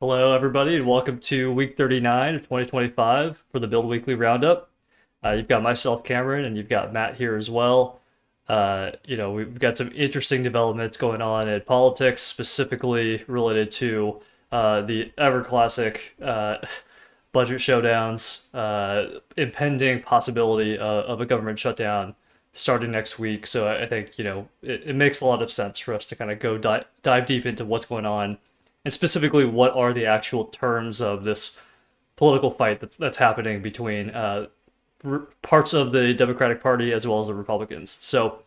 Hello, everybody, and welcome to week 39 of 2025 for the Build Weekly Roundup. You've got myself, Cameron, and you've got Matt here as well. We've got some interesting developments going on in politics, specifically related to the ever classic budget showdowns, impending possibility of a government shutdown starting next week. So I think, it makes a lot of sense for us to kind of go dive deep into what's going on and specifically what are the actual terms of this political fight that's happening between parts of the Democratic Party as well as the Republicans. So,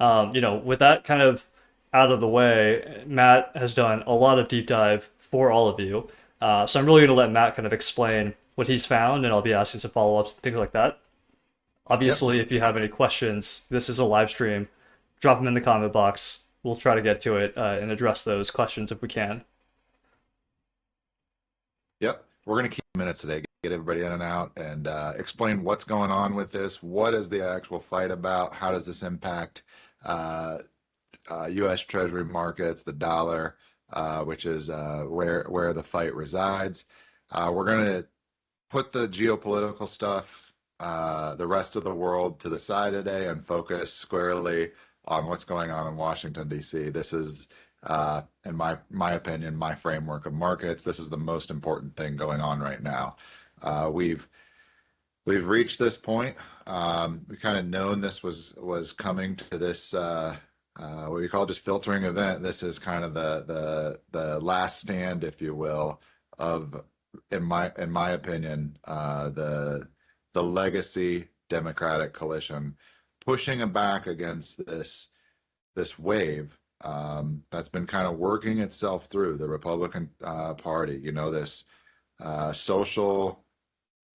with that kind of out of the way, Matt has done a lot of deep dive for all of you. So I'm really going to let Matt kind of explain what he's found, and I'll be asking some follow ups and things like that. Yep. Obviously, if you have any questions, this is a live stream. Drop them in the comment box. We'll try to get to it and address those questions if we can. Yep. We're going to keep minutes today, get everybody in and out, and explain what's going on with this. What is the actual fight about? How does this impact uh, U.S. Treasury markets, the dollar, which is where the fight resides. We're going to put the geopolitical stuff, the rest of the world to the side today and focus squarely on what's going on in Washington, D.C. This is, in my opinion, my framework of markets. This is the most important thing going on right now. We've reached this point. We kind of known this was coming to this what we call just filtering event. This is kind of the last stand, if you will, of in my opinion, the legacy Democratic coalition pushing it back against this wave that's been kind of working itself through the Republican Party. You know, this social,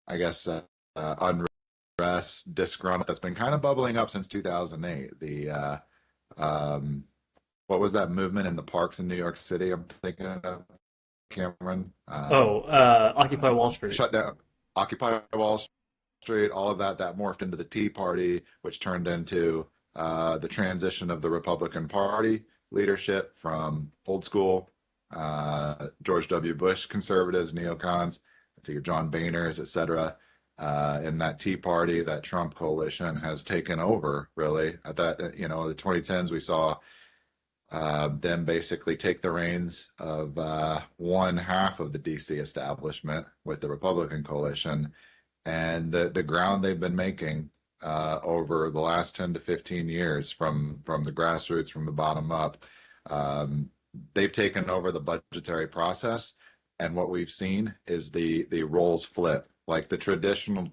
I guess, unrest, disgruntled that's been kind of bubbling up since 2008. What was that movement in the parks in New York City? I'm thinking of Cameron. Oh, Occupy Wall Street. Shutdown, Occupy Wall Street, all of that morphed into the Tea Party, which turned into the transition of the Republican Party leadership from old school George W. Bush conservatives, neocons, to your John Boehners, et cetera. And that Tea Party, that Trump coalition has taken over really. At that, the 2010s, we saw them basically take the reins of one half of the DC establishment with the Republican coalition, and the ground they've been making over the last 10 to 15 years from the grassroots, from the bottom up. They've taken over the budgetary process, and what we've seen is the roles flip, like the traditional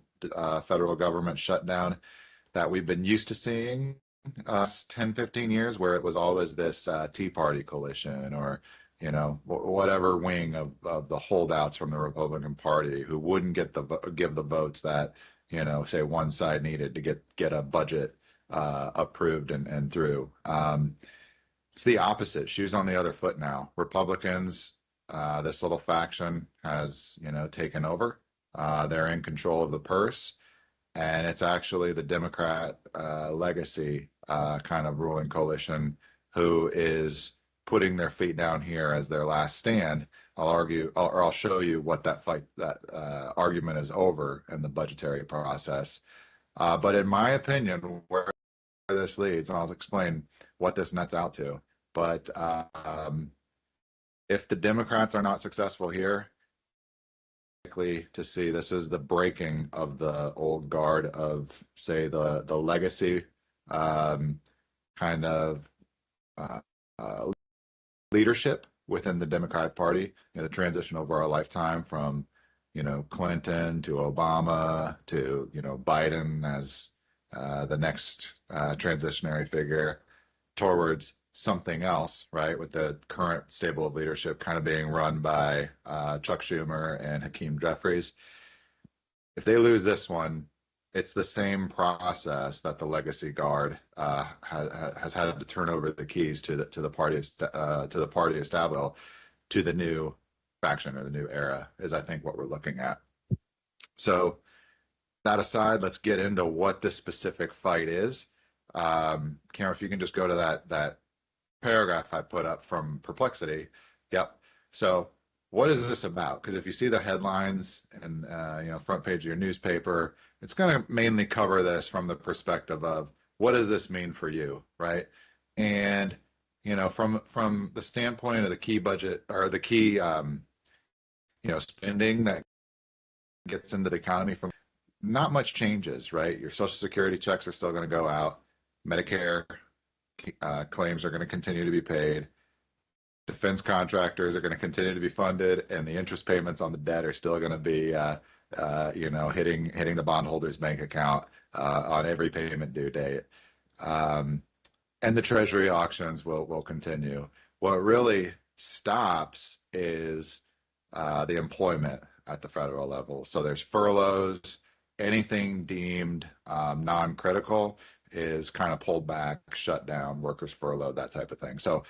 federal government shutdown that we've been used to seeing 10, 15 years, where it was always this Tea Party coalition or, whatever wing of the holdouts from the Republican Party who wouldn't give the votes that, say one side needed to get a budget approved and through. It's the opposite. Shoes on the other foot now. Republicans, this little faction has, taken over. They're in control of the purse, and it's actually the Democrat legacy kind of ruling coalition who is putting their feet down here as their last stand. I'll argue, or I'll show you what that argument is over in the budgetary process. But in my opinion, where this leads, and I'll explain what this nets out to. But if the Democrats are not successful here, likely to see this is the breaking of the old guard of, say, the legacy kind of uh, uh, leadership within the Democratic Party. The transition over our lifetime from, Clinton to Obama to, Biden as the next transitionary figure towards something else, right? With the current stable of leadership kind of being run by Chuck Schumer and Hakeem Jeffries. If they lose this one, it's the same process that the legacy guard has had to turn over the keys to the party established to the new faction or the new era is, I think, what we're looking at. So that aside, let's get into what this specific fight is. Karen, if you can just go to that paragraph I put up from Perplexity. Yep. So what is this about? Because if you see the headlines and front page of your newspaper, it's going to mainly cover this from the perspective of what does this mean for you, right? And from the standpoint of the key budget or the key spending that gets into the economy, from not much changes, right? Your Social Security checks are still going to go out. Medicare claims are going to continue to be paid. Defense contractors are going to continue to be funded, and the interest payments on the debt are still going to be, hitting the bondholders' bank account on every payment due date. Um, and the Treasury auctions will continue. What really stops is the employment at the federal level. So there's furloughs. Anything deemed non-critical is kind of pulled back, shut down, workers furloughed, that type of thing. So,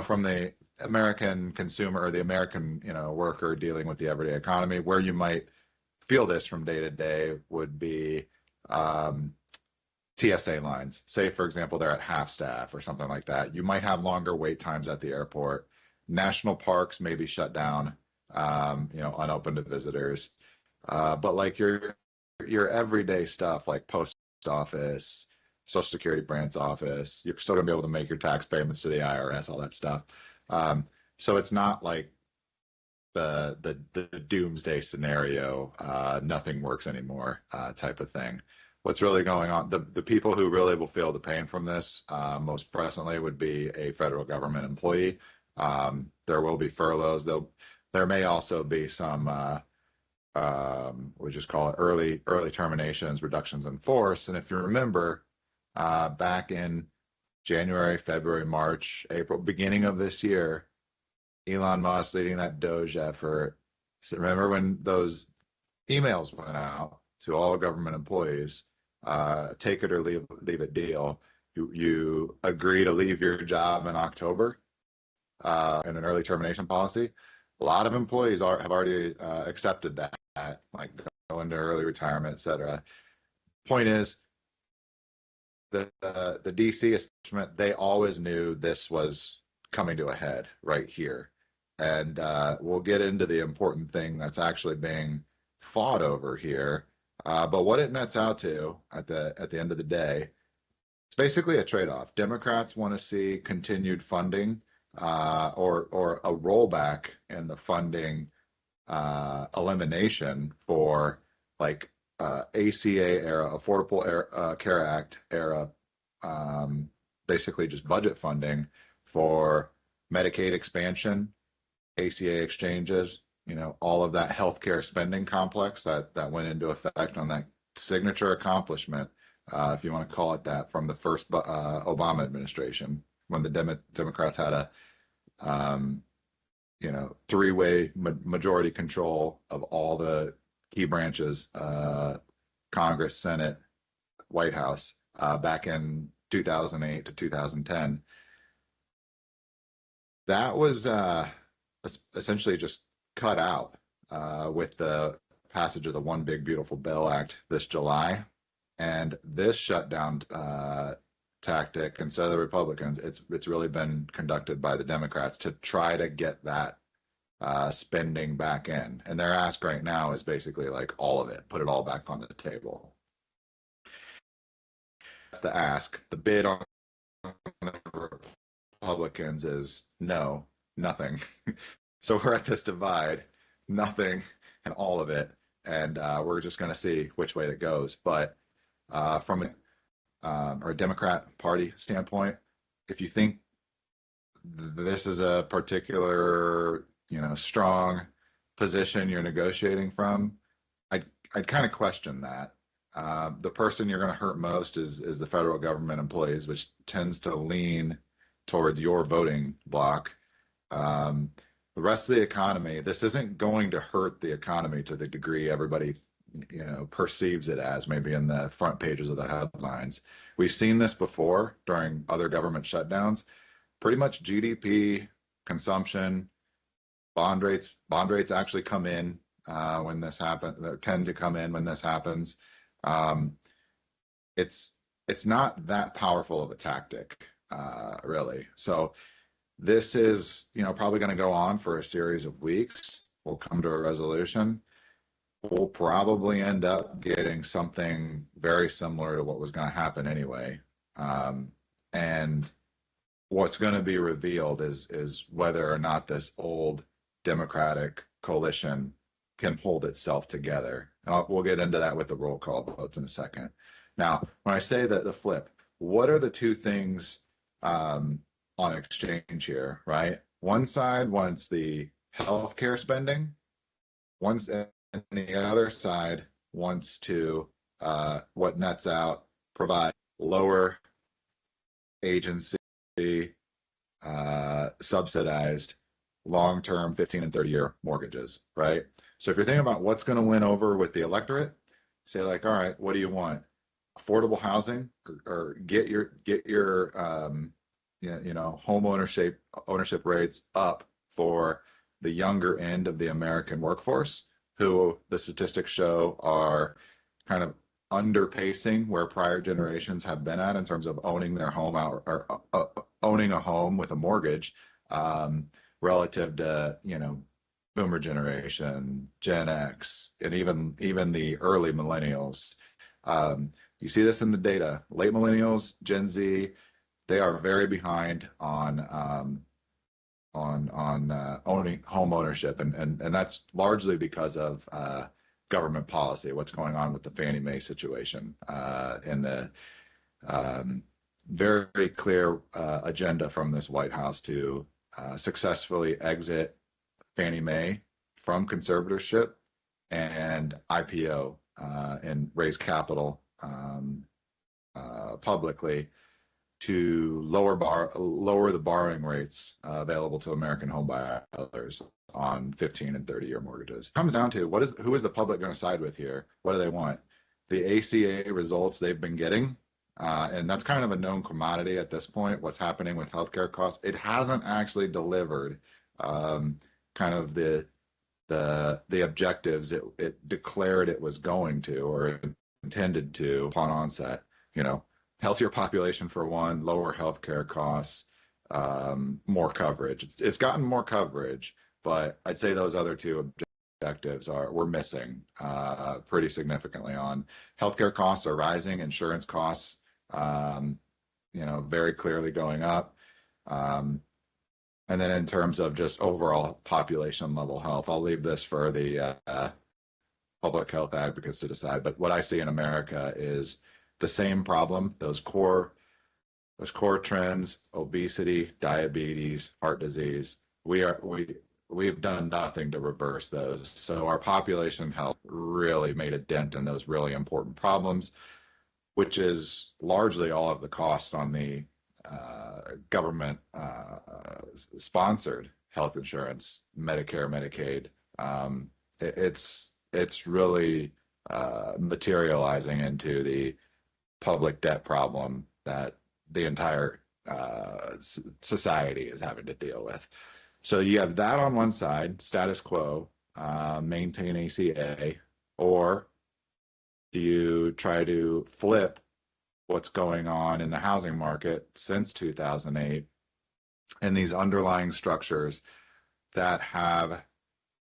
from the American consumer or the American, worker dealing with the everyday economy, where you might feel this from day to day would be TSA lines. Say, for example, they're at half staff or something like that. You might have longer wait times at the airport. National parks may be shut down, unopened to visitors. But like your everyday stuff, like post office, Social Security branch office, you're still gonna be able to make your tax payments to the IRS, all that stuff. So it's not like the doomsday scenario, nothing works anymore, type of thing. What's really going on? The people who really will feel the pain from this, most presently, would be a federal government employee. There will be furloughs. There may also be some, we just call it early terminations, reductions in force. And if you remember, back in January, February, March, April, beginning of this year, Elon Musk leading that Doge effort. So remember when those emails went out to all government employees, take it or leave it deal. You agree to leave your job in October, in an early termination policy. A lot of employees have already accepted that, like go into early retirement, et cetera. Point is, the DC establishment, they always knew this was coming to a head right here. And we'll get into the important thing that's actually being fought over here. But what it nets out to at the end of the day, it's basically a trade-off. Democrats want to see continued funding, or a rollback in the funding elimination for, like, ACA era, Care Act era, basically just budget funding for Medicaid expansion, ACA exchanges, all of that healthcare spending complex that went into effect on that signature accomplishment, if you want to call it that, from the first Obama administration, when the Democrats had a three-way majority control of all the key branches, Congress, Senate, White House, back in 2008 to 2010. That was essentially just cut out with the passage of the One Big Beautiful Bill Act this July. And this shutdown tactic, instead of the Republicans, it's really been conducted by the Democrats to try to get that spending back in. And their ask right now is basically like all of it, put it all back on the table. That's the ask. The bid on the Republicans is no, nothing. So we're at this divide, nothing and all of it. And we're just going to see which way it goes. But from a Democrat Party standpoint, if you think this is a particular, strong position you're negotiating from, I'd kind of question that. The person you're going to hurt most is the federal government employees, which tends to lean towards your voting bloc. The rest of the economy, this isn't going to hurt the economy to the degree everybody, perceives it as, maybe in the front pages of the headlines. We've seen this before during other government shutdowns. Pretty much GDP, consumption, bond rates actually come in when this happens. Tend to come in when this happens. It's not that powerful of a tactic, really. So This is, probably going to go on for a series of weeks. We'll come to a resolution. We'll probably end up getting something very similar to what was going to happen anyway. And what's going to be revealed is whether or not this old Democratic coalition can hold itself together. We'll get into that with the roll call votes in a second. Now, when I say that the flip, what are the two things on exchange here, right? One side wants the healthcare spending, and the other side wants to what nets out provide lower agency subsidized long-term 15 and 30-year mortgages, right? So if you're thinking about what's going to win over with the electorate, say like, all right, what do you want? Affordable housing, or get your home ownership rates up for the younger end of the American workforce, who the statistics show are kind of underpacing where prior generations have been at in terms of owning their home out, or owning a home with a mortgage, relative to boomer generation, Gen X, and even the early millennials. You see this in the data. Late millennials, Gen Z, they are very behind on owning home ownership, and that's largely because of government policy. What's going on with the Fannie Mae situation, and the very clear agenda from this White House to successfully exit Fannie Mae from conservatorship and IPO, and raise capital publicly to lower the borrowing rates available to American homebuyers on 15 and 30-year mortgages. It comes down to who is the public going to side with here? What do they want? The ACA results they've been getting, and that's kind of a known commodity at this point. What's happening with healthcare costs? It hasn't actually delivered kind of the objectives it declared it was going to, or intended to, upon onset. Healthier population for one, lower healthcare costs, more coverage. It's gotten more coverage, but I'd say those other two objectives we're missing pretty significantly on. Healthcare costs are rising, insurance costs, very clearly going up. And then in terms of just overall population level health, I'll leave this for the public health advocates to decide. But what I see in America is the same problem, those core trends: obesity, diabetes, heart disease. We've done nothing to reverse those. So our population health really made a dent in those really important problems, which is largely all of the costs on the government sponsored health insurance, Medicare, Medicaid. It's really materializing into the public debt problem that the entire society is having to deal with. So you have that on one side, status quo, maintain ACA, or do you try to flip what's going on in the housing market since 2008 and these underlying structures that have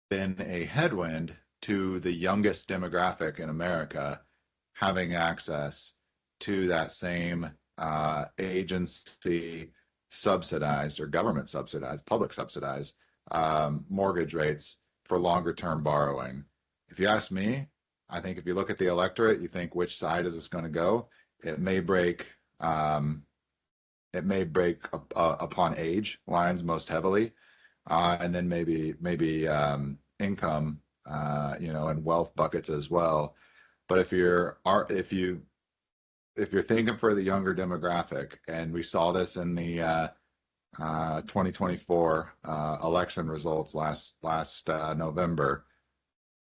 been a headwind to the youngest demographic in America having access to that same agency subsidized or government subsidized, public subsidized mortgage rates for longer term borrowing. If you ask me, I think if you look at the electorate, you think, which side is this going to go? It may break upon age lines most heavily, and then maybe income, and wealth buckets as well. But if you're thinking for the younger demographic, and we saw this in the 2024 election results last November,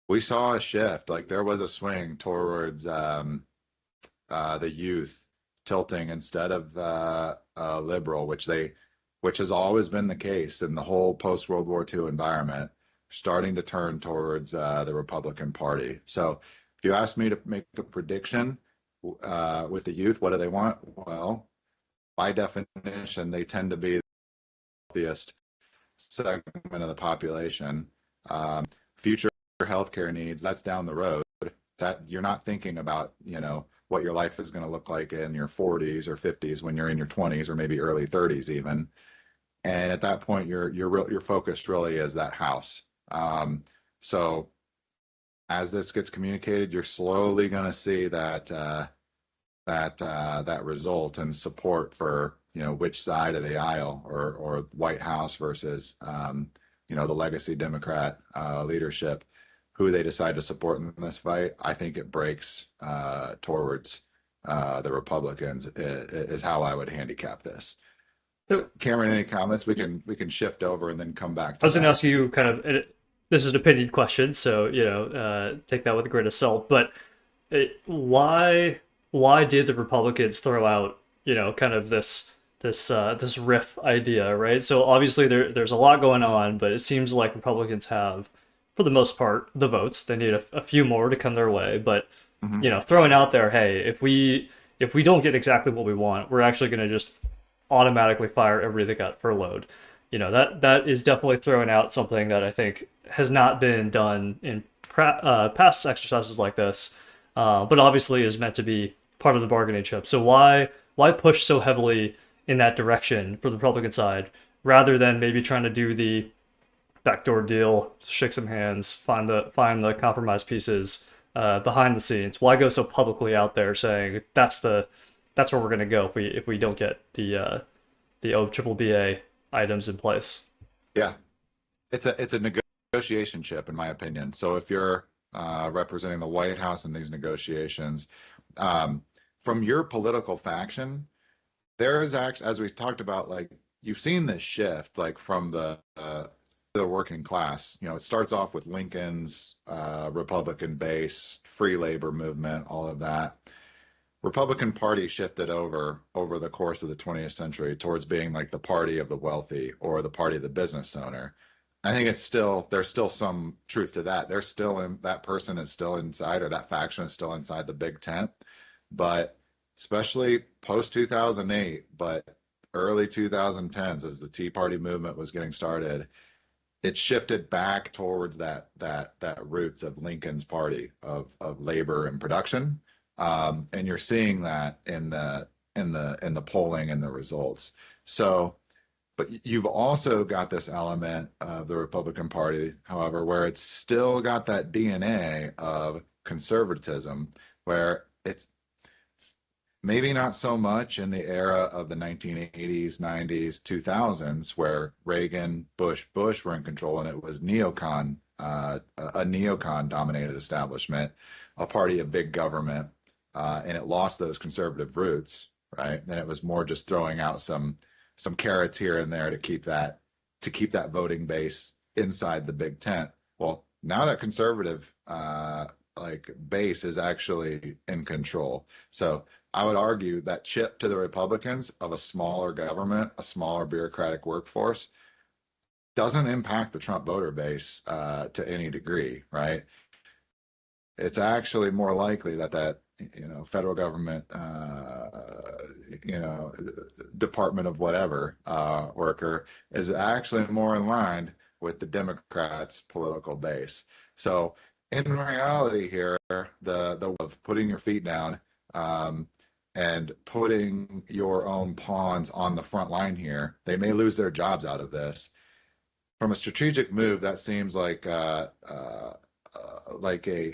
we saw a shift. Like, there was a swing towards the youth tilting instead of liberal, which has always been the case in the whole post-World War II environment, starting to turn towards the Republican Party. So if you ask me to make a prediction with the youth, what do they want? Well, by definition, they tend to be wealthiest segment of the population. Future healthcare needs, that's down the road. That you're not thinking about, what your life is going to look like in your 40s or 50s when you're in your 20s or maybe early 30s even. And at that point, your focus really is that house. So as this gets communicated, you're slowly going to see that result and support for which side of the aisle, or White House versus the legacy Democrat leadership, who they decide to support in this fight. I think it breaks towards the Republicans is how I would handicap this. So, Cameron, any comments? We can shift over and then come back I to was going to that. ask you kind of, this is an opinion question, so take that with a grain of salt. But why did the Republicans throw out kind of this riff idea, right? So obviously there's a lot going on, but it seems like Republicans have, for the most part, the votes. They need a few more to come their way, but Hmm. throwing out there, hey, if we don't get exactly what we want, we're actually going to just automatically fire everybody that got furloughed. That is definitely throwing out something that I think has not been done in past exercises like this, but obviously is meant to be part of the bargaining chip. So why push so heavily in that direction for the Republican side, rather than maybe trying to do the backdoor deal, shake some hands, find the compromise pieces behind the scenes? Why go so publicly out there saying that's where we're going to go if we don't get the O triple BA items in place? Yeah, it's a negotiation chip, in my opinion. So if you're representing the White House in these negotiations, um, from your political faction, there is actually, as we talked about, like you've seen this shift, like from the working class. It starts off with Lincoln's Republican base, free labor movement, all of that. Republican Party shifted over the course of the 20th century towards being like the party of the wealthy or the party of the business owner. I think there's still some truth to that. There's still that person is still inside, or that faction is still inside the big tent. But especially post 2008, but early 2010s, as the Tea Party movement was getting started, it shifted back towards that roots of Lincoln's party of labor and production, and you're seeing that in the polling and the results. So, but you've also got this element of the Republican Party, however, where it's still got that DNA of conservatism, where it's maybe not so much in the era of the 1980s, 90s, 2000s, where Reagan, Bush were in control, and it was a neocon dominated establishment, a party of big government, and it lost those conservative roots, right? And it was more just throwing out some carrots here and there to keep that voting base inside the big tent. Well, now that conservative like base is actually in control. So I would argue that chip to the Republicans of a smaller government, a smaller bureaucratic workforce, doesn't impact the Trump voter base to any degree, right? It's actually more likely that federal government department of whatever worker is actually more in line with the Democrats' political base. So in reality here, the of putting your feet down, and putting your own pawns on the front line here, they may lose their jobs out of this. From a strategic move, that seems like a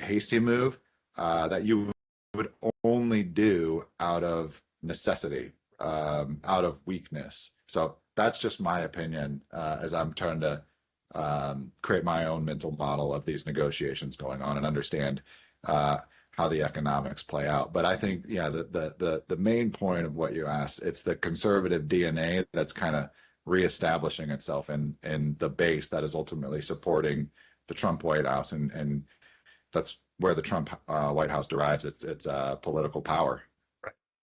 hasty move that you would only do out of necessity, out of weakness. So that's just my opinion as I'm trying to create my own mental model of these negotiations going on and understand how the economics play out. But I think, yeah, the main point of what you asked, it's the conservative DNA that's kind of reestablishing itself in the base that is ultimately supporting the Trump White House, and that's where the Trump White House derives its political power.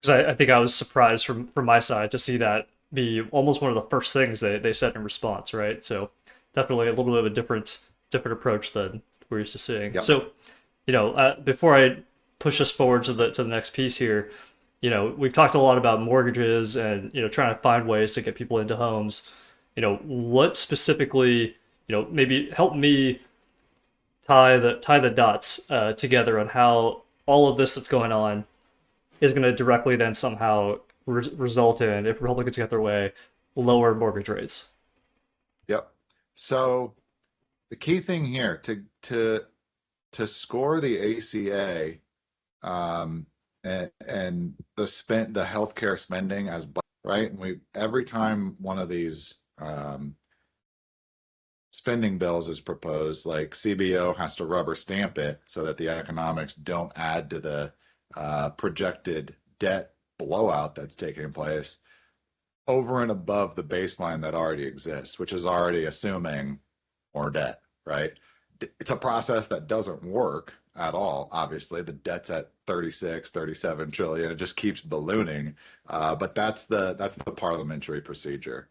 Because I think I was surprised from my side to see that be almost one of the first things they said in response, right? So definitely a little bit of a different approach than we're used to seeing. Yep. So before I push us forward to the next piece here, we've talked a lot about mortgages and trying to find ways to get people into homes. what specifically, maybe help me tie the dots together on how all of this that's going on is going to directly then somehow result in, if Republicans get their way, lower mortgage rates. Yep. So the key thing here to score the ACA, and the healthcare spending as right, and we every time one of these spending bills is proposed, like CBO has to rubber stamp it so that the economics don't add to the projected debt blowout that's taking place over and above the baseline that already exists, which is already assuming more debt, right? It's a process that doesn't work at all. Obviously, the debt's at 36, 37 trillion. It just keeps ballooning. But that's the parliamentary procedure.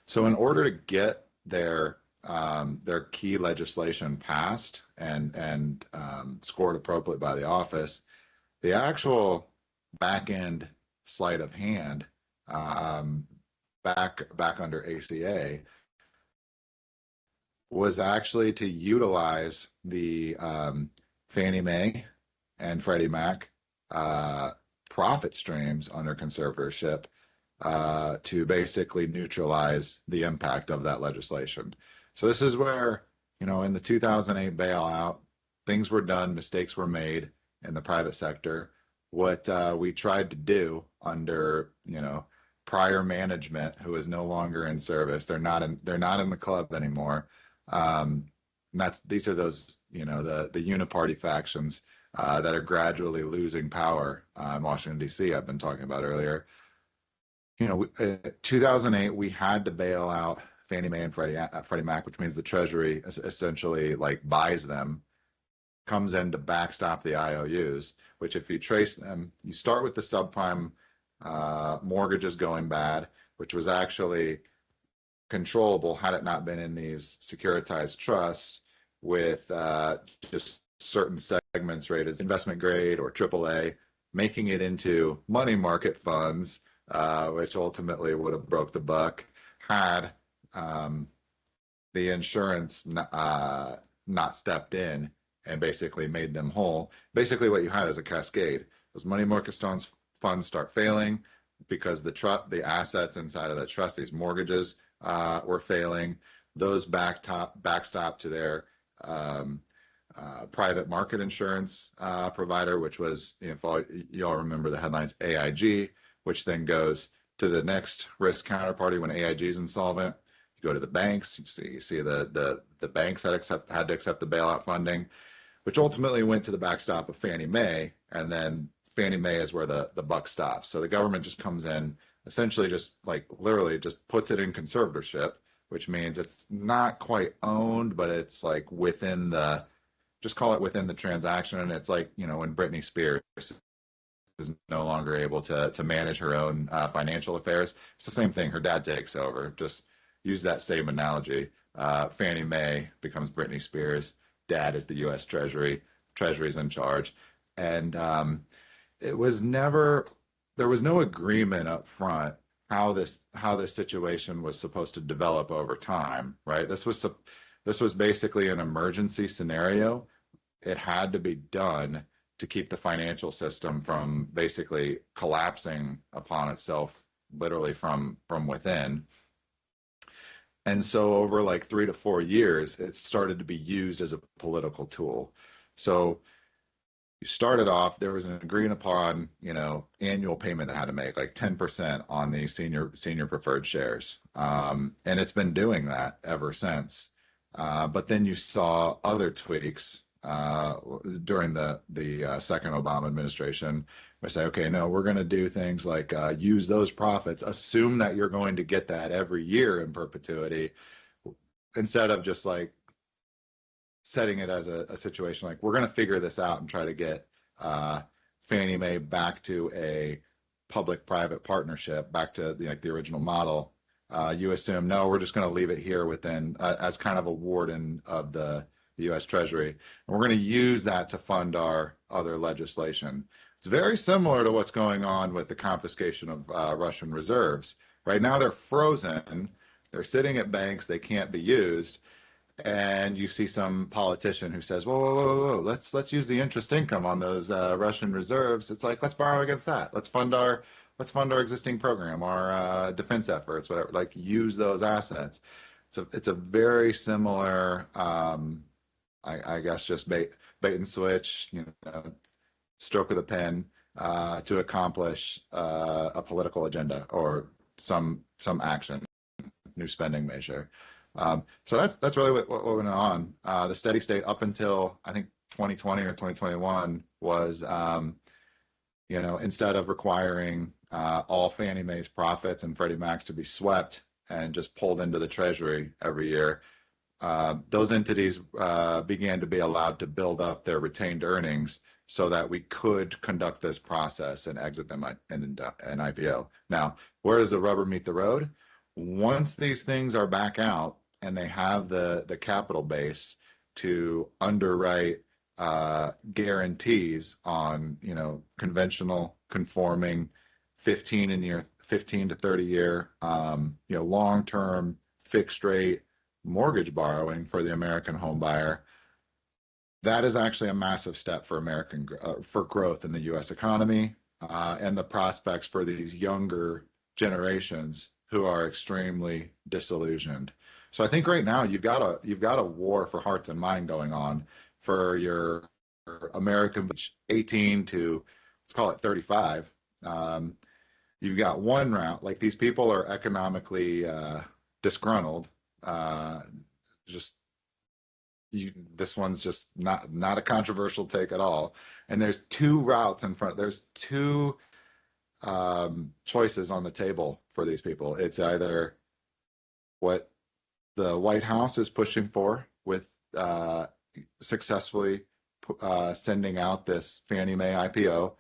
So in order to get their key legislation passed and scored appropriately by the office, the actual back end sleight of hand, back under ACA, was actually to utilize the Fannie Mae and Freddie Mac profit streams under conservatorship to basically neutralize the impact of that legislation. So this is where, in the 2008 bailout, things were done, mistakes were made in the private sector. What we tried to do under, prior management, who is no longer in service, they're not in the club anymore. These are those, the uniparty factions that are gradually losing power in Washington, D.C., I've been talking about earlier. 2008, we had to bail out Fannie Mae and Freddie Mac, which means the Treasury essentially like buys them, comes in to backstop the IOUs, which if you trace them, you start with the subprime mortgages going bad, which was actually controllable had it not been in these securitized trusts with just certain segments rated investment grade or AAA, making it into money market funds, which ultimately would have broke the buck had the insurance not stepped in and basically made them whole. Basically, what you had is a cascade. Those money market funds start failing because the assets inside of the trust, these mortgages, were failing. Those backstop to their private market insurance provider, which was, if you all remember the headlines, AIG, which then goes to the next risk counterparty when AIG is insolvent. You go to the banks. You see the banks that had to accept the bailout funding, which ultimately went to the backstop of Fannie Mae, and then Fannie Mae is where the buck stops. So the government just comes in, essentially just like literally just puts it in conservatorship, which means it's not quite owned, but it's like just call it within the transaction. And it's like, when Britney Spears is no longer able to manage her own financial affairs, it's the same thing. Her dad takes over. Just use that same analogy. Fannie Mae becomes Britney Spears. Dad is the U.S. Treasury. Treasury's in charge. And it was never, there was no agreement up front how this situation was supposed to develop over time, right? This was basically an emergency scenario. It had to be done to keep the financial system from basically collapsing upon itself, literally from within. And so over like 3 to 4 years, it started to be used as a political tool. So you started off, there was an agreed upon, annual payment that had to make like 10% on the senior preferred shares. And it's been doing that ever since. But then you saw other tweaks during the second Obama administration. We say, okay, no, we're going to do things like use those profits, assume that you're going to get that every year in perpetuity, instead of just like setting it as a situation like we're going to figure this out and try to get Fannie Mae back to a public-private partnership, back to the original model. You assume, no, we're just going to leave it here within as kind of a warden of the U.S. Treasury. And we're going to use that to fund our other legislation. It's very similar to what's going on with the confiscation of Russian reserves. Right now they're frozen, They're sitting at banks. They can't be used. And you see some politician who says, whoa, let's use the interest income on those Russian reserves. It's like, let's borrow against that. Let's fund our existing program, our defense efforts, whatever. Like, use those assets. It's a very similar, I guess, just bait and switch, stroke of the pen to accomplish a political agenda or some action, new spending measure. So that's really what went on. The steady state up until I think 2020 or 2021 was, instead of requiring all Fannie Mae's profits and Freddie Mac's to be swept and just pulled into the Treasury every year, those entities began to be allowed to build up their retained earnings so that we could conduct this process and exit them in an IPO. Now, where does the rubber meet the road? Once these things are back out and they have the capital base to underwrite guarantees on conventional conforming 15 to 30 year long-term fixed rate mortgage borrowing for the American home buyer, that is actually a massive step for for growth in the U.S. economy and the prospects for these younger generations who are extremely disillusioned. So I think right now you've got a war for hearts and mind going on for your American 18 to, let's call it 35. You've got one route, like, these people are economically disgruntled. This one's just not a controversial take at all. And there's two routes in front. There's two choices on the table for these people. It's either what the White House is pushing for with successfully sending out this Fannie Mae IPO,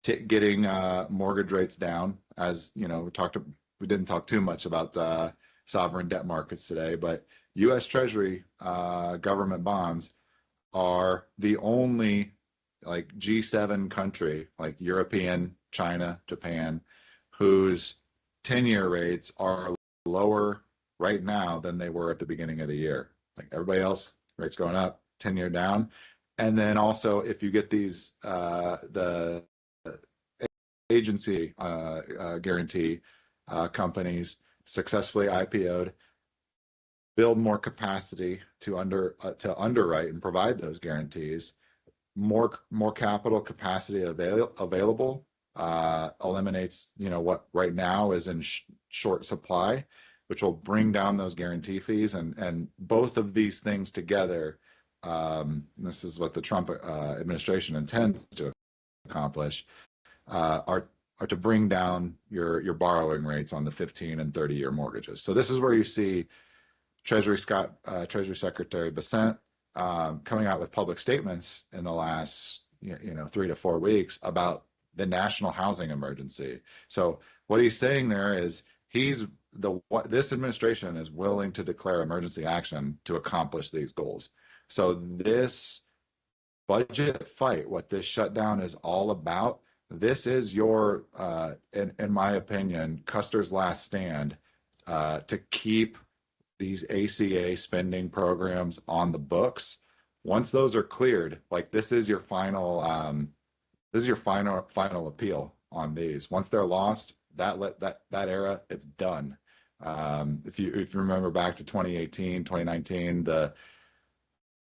getting mortgage rates down. As you know, we didn't talk too much about sovereign debt markets today, but U.S. Treasury government bonds are the only, like, G7 country, like European, China, Japan, whose 10-year rates are lower right now than they were at the beginning of the year. Like, everybody else, rates going up, 10-year down. And then also, if you get these the agency guarantee companies successfully IPO'd, build more capacity to underwrite and provide those guarantees, more capital capacity available, eliminates what right now is in short supply, which will bring down those guarantee fees. And both of these things together, this is what the Trump administration intends to accomplish, are to bring down your borrowing rates on the 15 and 30-year mortgages. So this is where you see Treasury Secretary Bessent coming out with public statements in the last 3 to 4 weeks about the national housing emergency. So what he's saying there is this administration is willing to declare emergency action to accomplish these goals. So this budget fight, what this shutdown is all about, this is your, in my opinion, Custer's last stand to keep these ACA spending programs on the books. Once those are cleared, like, this is your final appeal on these. Once they're lost, that era, it's done. If you remember back to 2018, 2019, the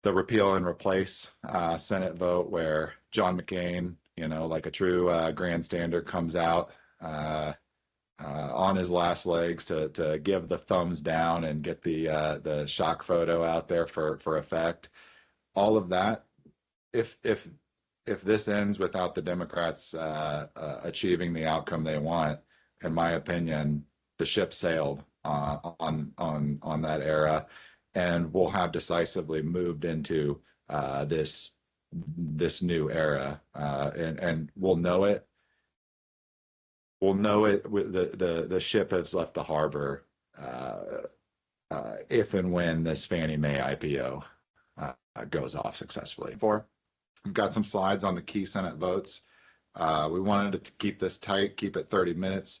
repeal and replace Senate vote where John McCain, like a true grandstander, comes out on his last legs to give the thumbs down and get the shock photo out there for effect. All of that, if this ends without the Democrats achieving the outcome they want, in my opinion, the ship sailed on that era, and we'll have decisively moved into this new era, and we'll know it. We'll know it. The ship has left the harbor if and when this Fannie Mae IPO goes off successfully. We've got some slides on the key Senate votes. We wanted to keep this tight, keep it 30 minutes,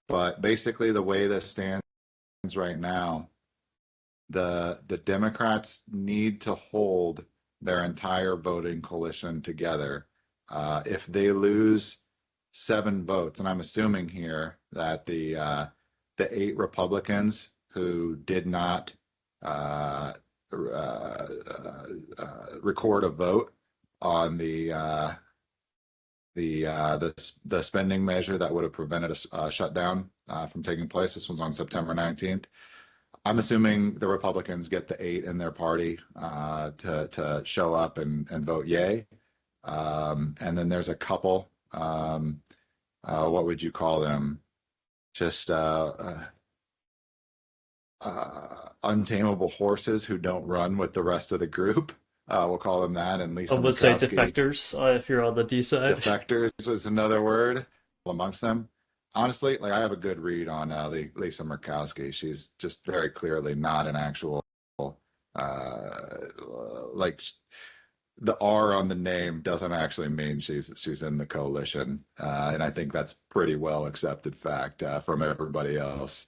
but basically the way this stands right now, the Democrats need to hold their entire voting coalition together. If they lose 7 votes, and I'm assuming here that the 8 Republicans who did not uh, record a vote on the spending measure that would have prevented a shutdown from taking place. This was on September 19th. I'm assuming the Republicans get the 8 in their party to show up and vote yay. And then there's a couple, what would you call them? Just untamable horses who don't run with the rest of the group. We'll call them that. And I Lisa would say Murkowski, defectors if you're on the D side. defectors was another word amongst them. Honestly, like I have a good read on Lisa Murkowski. She's just very clearly not an actual like the R on the name doesn't actually mean she's in the coalition, and I think that's pretty well accepted fact from everybody else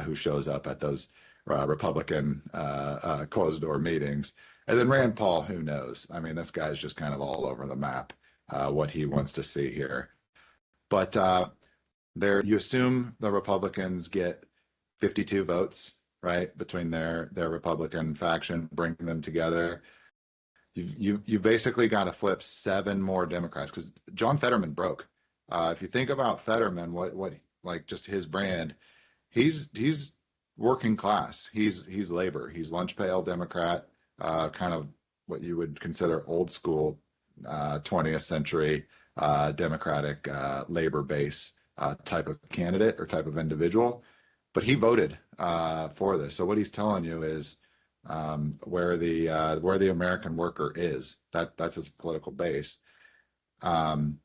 who shows up at those Republican closed door meetings. And then Rand Paul, who knows? I mean, this guy's just kind of all over the map what he wants to see here. But there, you assume the Republicans get 52 votes, right, between their Republican faction, bring them together. You basically got to flip 7 more Democrats because John Fetterman broke. If you think about Fetterman, what like just his brand, he's working class. He's labor. He's lunch pail Democrat, kind of what you would consider old school 20th century Democratic labor base type of candidate or type of individual. But he voted for this. So what he's telling you is where the American worker is. That's his political base. And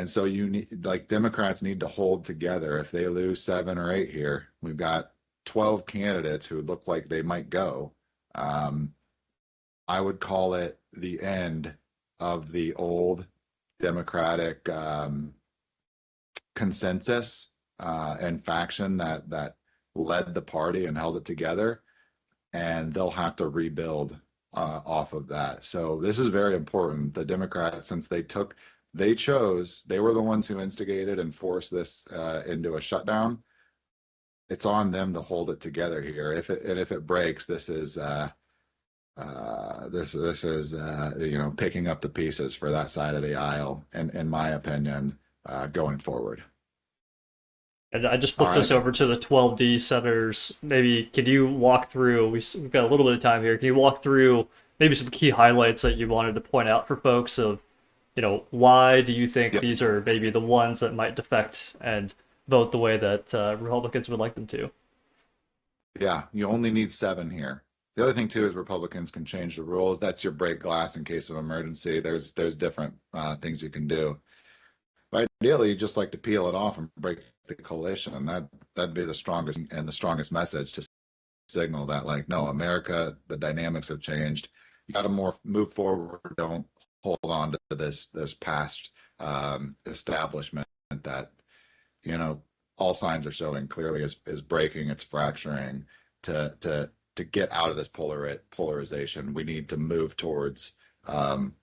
so you need, like, Democrats need to hold together. If they lose 7 or 8 here, we've got 12 candidates who look like they might go. I would call it the end of the old Democratic consensus and faction that led the party and held it together, and they'll have to rebuild off of that. So this is very important. The Democrats, since they were the ones who instigated and forced this into a shutdown. It's on them to hold it together here. If it breaks, this is picking up the pieces for that side of the aisle, in my opinion, going forward. And I just All flipped right. this over to the 12D senators. Maybe can you walk through? We've got a little bit of time here. Can you walk through maybe some key highlights that you wanted to point out for folks of, why do you think Yep. these are maybe the ones that might defect and vote the way that Republicans would like them to? Yeah, you only need 7 here. The other thing too is Republicans can change the rules. That's your break glass in case of emergency. There's different things you can do. But ideally, you just like to peel it off and break the coalition. That'd be the strongest message to signal that, like, no, America, the dynamics have changed. You got to move forward. Don't hold on to this past establishment that all signs are showing clearly is breaking. It's fracturing. To get out of this polarization, we need to move towards something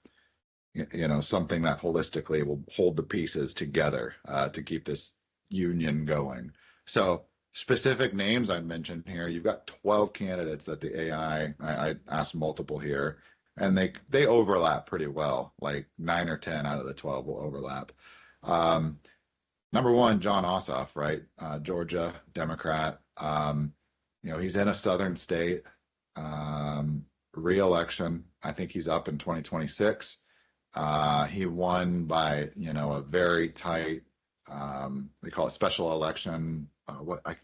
that holistically will hold the pieces together to keep this union going. So specific names I mentioned here, you've got 12 candidates that the I asked multiple here, and they overlap pretty well. Like 9 or 10 out of the 12 will overlap. Number one, John Ossoff, right? Georgia Democrat. He's in a southern state. Re-election. I think he's up in 2026. He won by a very tight. They call it special election. I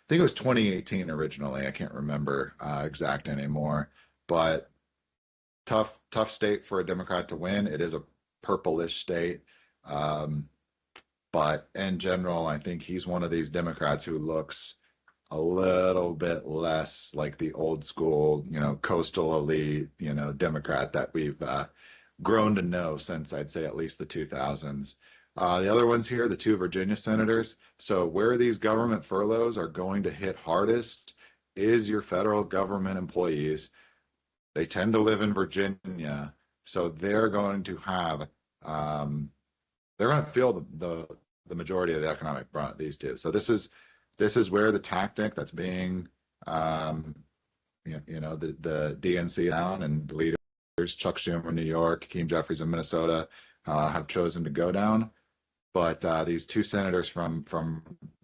think it was 2018 originally. I can't remember exact anymore. But tough state for a Democrat to win. It is a purplish state. But in general, I think he's one of these Democrats who looks a little bit less like the old school, coastal elite, Democrat that we've grown to know since, I'd say, at least the 2000s. The other ones here, the two Virginia senators. So where these government furloughs are going to hit hardest is your federal government employees. They tend to live in Virginia, so um, they're going to feel the majority of the economic brunt. These two. So this is where the tactic that's being um, the DNC down and the leaders, Chuck Schumer in New York, Hakeem Jeffries in Minnesota, have chosen to go down. But these two senators from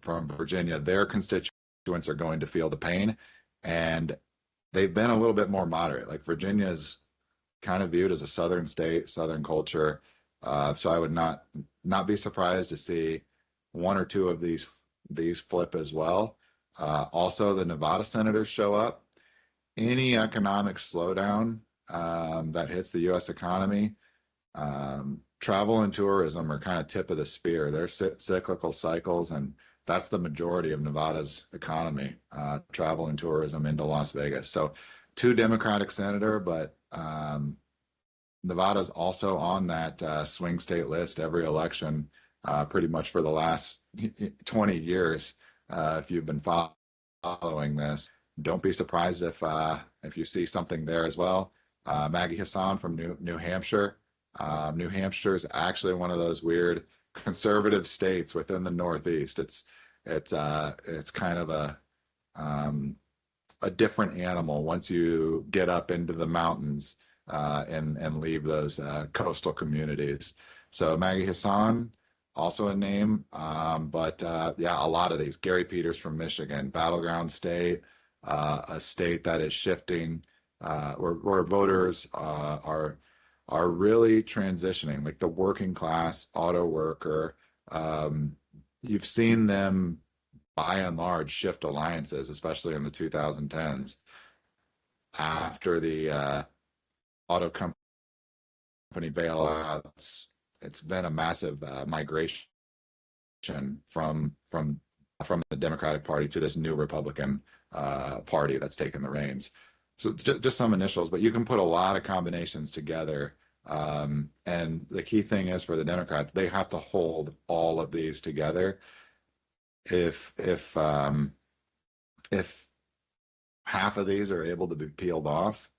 Virginia, their constituents are going to feel the pain, and they've been a little bit more moderate. Like Virginia is kind of viewed as a southern state, southern culture. So I would not be surprised to see one or two of these flip as well. Also, the Nevada senators show up. Any economic slowdown that hits the U.S. economy, travel and tourism are kind of tip of the spear. They're cyclical cycles, and that's the majority of Nevada's economy, travel and tourism into Las Vegas. So, two Democratic senator, but Nevada's also on that swing state list every election, pretty much for the last 20 years. If you've been following this, don't be surprised if you see something there as well. Maggie Hassan from New Hampshire. New Hampshire is actually one of those weird conservative states within the Northeast. It's kind of a different animal once you get up into the mountains and leave those coastal communities. So Maggie Hassan, also a name, but yeah, a lot of these. Gary Peters from Michigan, battleground state, a state that is shifting, where voters are really transitioning, like the working class auto worker. You've seen them by and large shift alliances, especially in the 2010s after the auto company bailouts. It's been a massive migration from the Democratic Party to this new Republican party that's taken the reins. So just some initials, but you can put a lot of combinations together. And the key thing is for the Democrats, they have to hold all of these together. If half of these are able to be peeled off,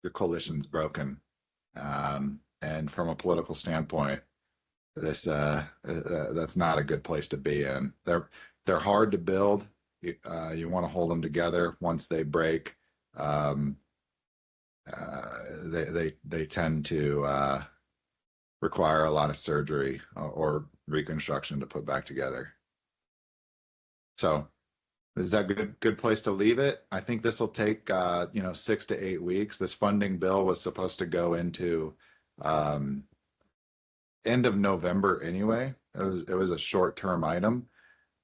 the coalition's broken. And from a political standpoint, that's not a good place to be in. They're hard to build. You want to hold them together. Once they break, they tend to require a lot of surgery or reconstruction to put back together. So is that a good place to leave it? I think this will take 6 to 8 weeks. This funding bill was supposed to go into end of November anyway. It was a short term item,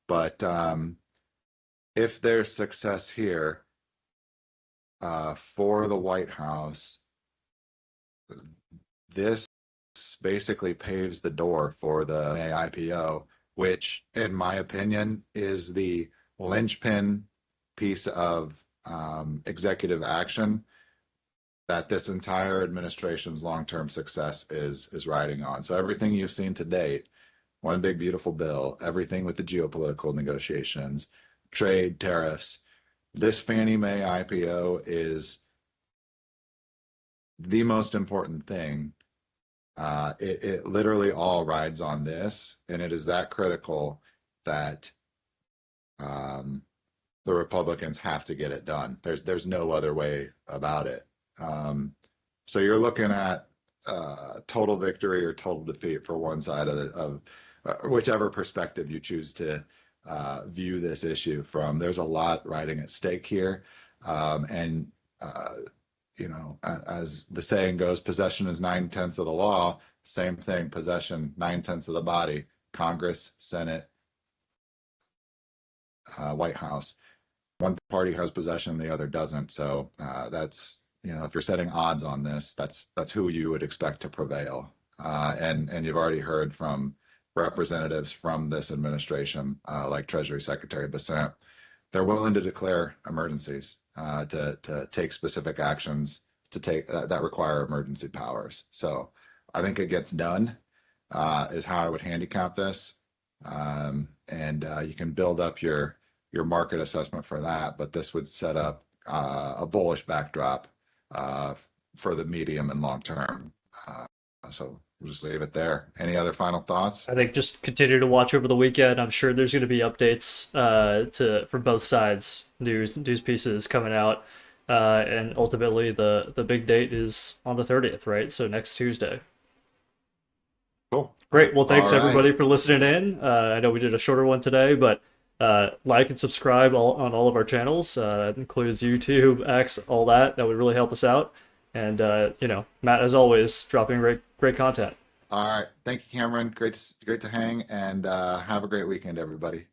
but if there's success here for the White House, this basically paves the door for the May IPO, which, in my opinion, is the linchpin piece of executive action that this entire administration's long-term success is riding on. So everything you've seen to date, one big beautiful bill, everything with the geopolitical negotiations, trade, tariffs, this Fannie Mae IPO is the most important thing. It literally all rides on this, and it is that critical that the Republicans have to get it done. There's no other way about it. So you're looking at total victory or total defeat for one side of whichever perspective you choose to view this issue from. There's a lot riding at stake here, and as the saying goes, possession is 9/10 of the law. Same thing, possession 9/10 of the body. Congress, Senate, White House. One party has possession, the other doesn't. So that's if you're setting odds on this, that's who you would expect to prevail. And you've already heard from representatives from this administration, like Treasury Secretary Bissett, they're willing to declare emergencies, to take specific actions that require emergency powers. So I think it gets done. is how I would handicap this. And you can build up your market assessment for that, but this would set up a bullish backdrop uh, for the medium and long term. So we'll just leave it there. Any other final thoughts? I think just continue to watch over the weekend. I'm sure there's going to be updates to from both sides, news pieces coming out, and ultimately the big date is on the 30th, right? So next Tuesday. Cool. Great. Well, All thanks right. everybody for listening in. I know we did a shorter one today, but like and subscribe on all of our channels. It includes YouTube, X, all that. That would really help us out. And Matt, as always, dropping great content. All right. Thank you, Cameron. Great to hang, and have a great weekend, everybody.